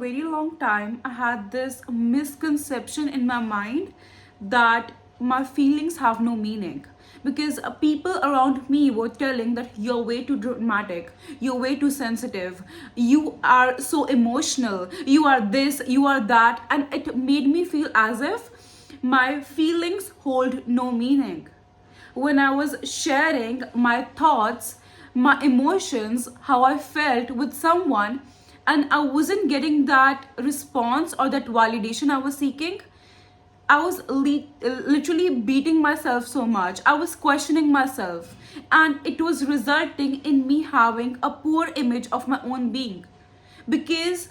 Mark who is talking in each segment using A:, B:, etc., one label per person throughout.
A: very long time, I had this misconception in my mind that my feelings have no meaning. Because people around me were telling that you're way too dramatic, you're way too sensitive, you are so emotional, you are this, you are that, and it made me feel as if my feelings hold no meaning. When I was sharing my thoughts, my emotions, how I felt with someone, and I wasn't getting that response or that validation I was seeking, I was literally beating myself so much. I was questioning myself, and it was resulting in me having a poor image of my own being because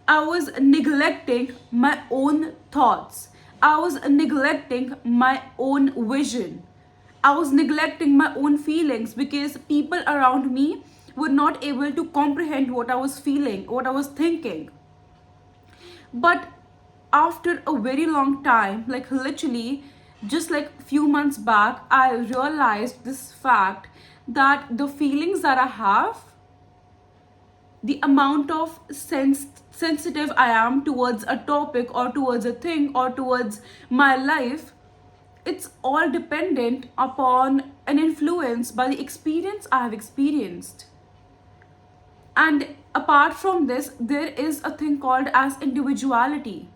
A: I was neglecting my own thoughts. I was neglecting my own vision. I was neglecting my own feelings because people around me were not able to comprehend what I was feeling, what I was thinking. But after a very long time, like literally just like few months back, I realized this fact that the feelings that I have, the amount of sensitive I am towards a topic or towards a thing or towards my life, it's all dependent upon and influenced by the experience I have experienced. And apart from this, there is a thing called as individuality.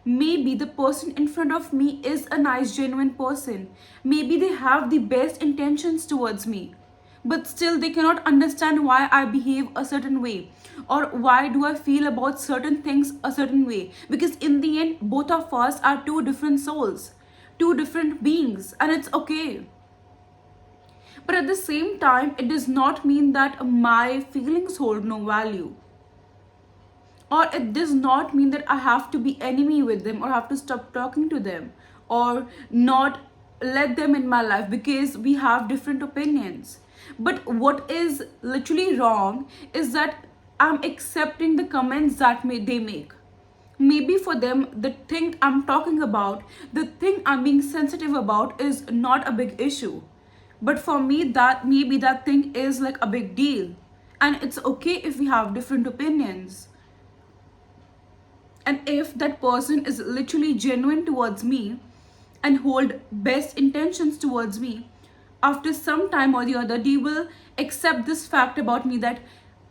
A: Maybe the person in front of me is a nice, genuine person. Maybe they have the best intentions towards me. But still, they cannot understand why I behave a certain way or why do I feel about certain things a certain way. Because in the end, both of us are two different souls, two different beings, and it's okay. But at the same time, it does not mean that my feelings hold no value. Or it does not mean that I have to be enemy with them or have to stop talking to them or not let them in my life because we have different opinions. But what is literally wrong is that I'm accepting the comments that they make. Maybe for them, the thing I'm talking about, the thing I'm being sensitive about is not a big issue. But for me, that maybe that thing is like a big deal. And it's okay if we have different opinions. And if that person is literally genuine towards me and hold best intentions towards me, after some time or the other, they will accept this fact about me that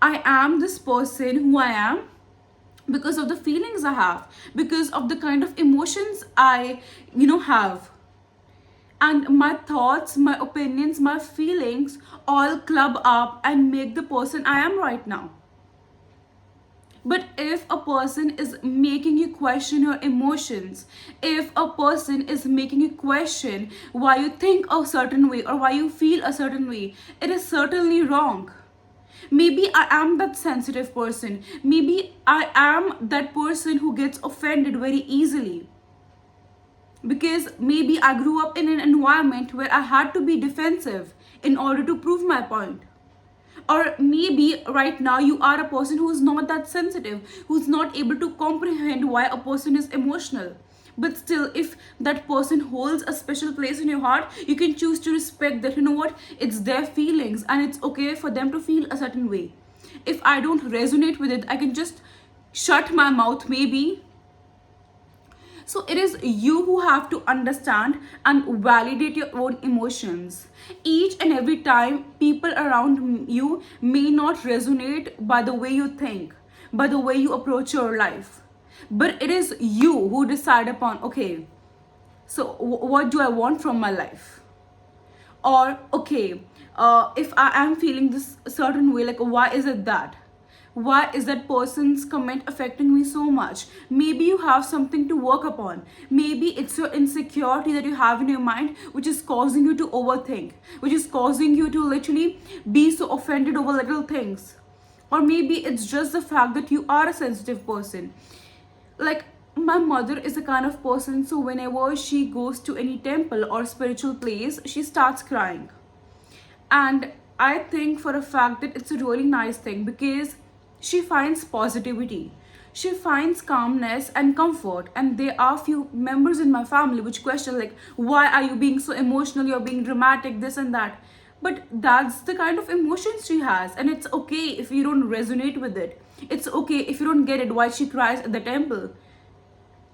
A: I am this person who I am because of the feelings I have, because of the kind of emotions I, have. And my thoughts, my opinions, my feelings all club up and make the person I am right now. But if a person is making you question your emotions, if a person is making you question why you think a certain way or why you feel a certain way, it is certainly wrong. Maybe I am that sensitive person. Maybe I am that person who gets offended very easily. Because maybe I grew up in an environment where I had to be defensive in order to prove my point. Or maybe right now you are a person who is not that sensitive, who's not able to comprehend why a person is emotional. But still, if that person holds a special place in your heart, you can choose to respect that, it's their feelings and it's okay for them to feel a certain way. If I don't resonate with it, I can just shut my mouth maybe. So it is you who have to understand and validate your own emotions. Each and every time, people around you may not resonate by the way you think, by the way you approach your life. But it is you who decide upon, okay, so what do I want from my life? Or, okay, if I am feeling this certain way, like why is it that? Why is that person's comment affecting me so much? Maybe you have something to work upon. Maybe it's your insecurity that you have in your mind which is causing you to overthink, which is causing you to literally be so offended over little things. Or maybe it's just the fact that you are a sensitive person. Like, my mother is a kind of person, so whenever she goes to any temple or spiritual place, she starts crying. And I think for a fact that it's a really nice thing because she finds positivity, she finds calmness and comfort. And there are few members in my family which question, like, why are you being so emotional, you're being dramatic, this and that. But that's the kind of emotions she has, and it's okay if you don't resonate with it. It's okay if you don't get it why she cries at the temple.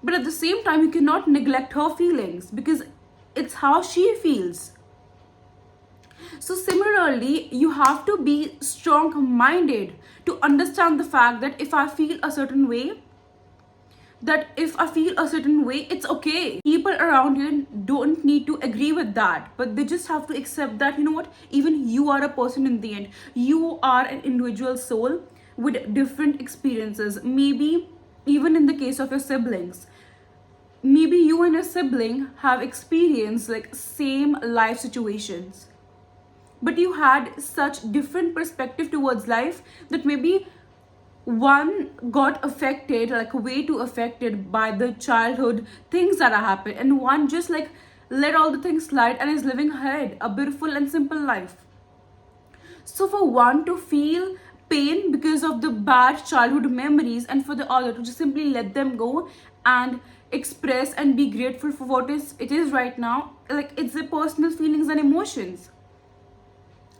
A: But at the same time, you cannot neglect her feelings because it's how she feels. So, similarly, you have to be strong minded to understand the fact that if I feel a certain way, it's okay. People around you don't need to agree with that, but they just have to accept that, you know what, even you are a person in the end. You are an individual soul with different experiences. Maybe even in the case of your siblings, maybe you and your sibling have experienced like same life situations, but you had such different perspective towards life that maybe one got affected, like way too affected by the childhood things that happened, and one just like let all the things slide and is living ahead a beautiful and simple life. So for one to feel pain because of the bad childhood memories, and for the other to just simply let them go and express and be grateful for what is it is right now, like it's their personal feelings and emotions.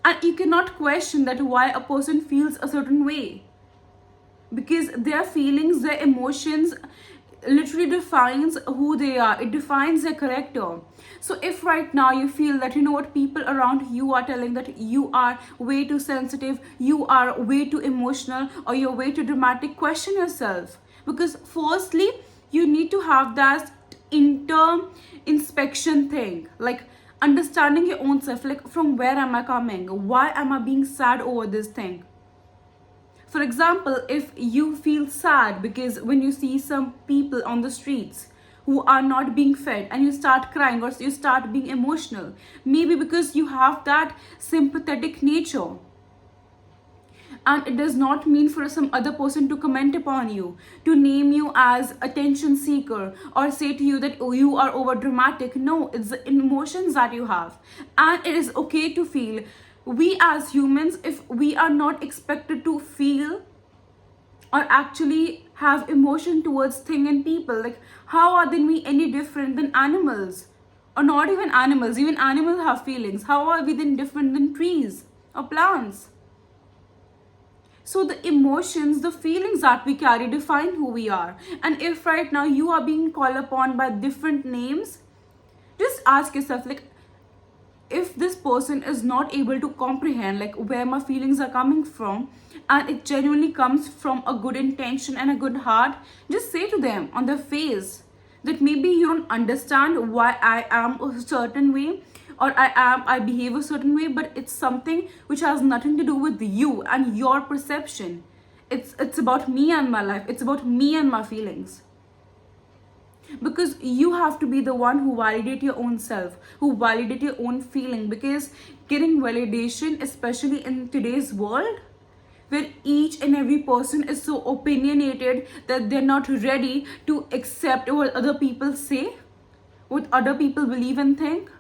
A: And you cannot question that why a person feels a certain way, because their feelings, their emotions literally defines who they are. It defines their character. So if right now you feel that, you know what, people around you are telling that you are way too sensitive, you are way too emotional, or you're way too dramatic, question yourself. Because firstly, you need to have that inter inspection thing, like understanding your own self, like from where am I coming, why am I being sad over this thing. For example, if you feel sad because when you see some people on the streets who are not being fed and you start crying or you start being emotional, maybe because you have that sympathetic nature. And it does not mean for some other person to comment upon you, to name you as attention seeker, or say to you that, oh, you are over dramatic. No, it's the emotions that you have. And it is okay to feel. We as humans, if we are not expected to feel or actually have emotion towards thing and people, like how are then we any different than animals? Or not even animals have feelings. How are we then different than trees or plants? So the emotions, the feelings that we carry define who we are. And if right now you are being called upon by different names, just ask yourself, like, if this person is not able to comprehend like where my feelings are coming from, and it genuinely comes from a good intention and a good heart, just say to them on their face that maybe you don't understand why I am a certain way, or I behave a certain way, but it's something which has nothing to do with you and your perception. It's about me and my life. It's about me and my feelings. Because you have to be the one who validate your own self, who validate your own feeling. Because getting validation, especially in today's world where each and every person is so opinionated that they're not ready to accept what other people say, what other people believe and think.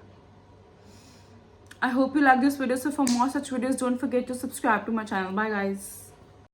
A: I hope you like this video. So for more such videos, don't forget to subscribe to my channel. Bye guys.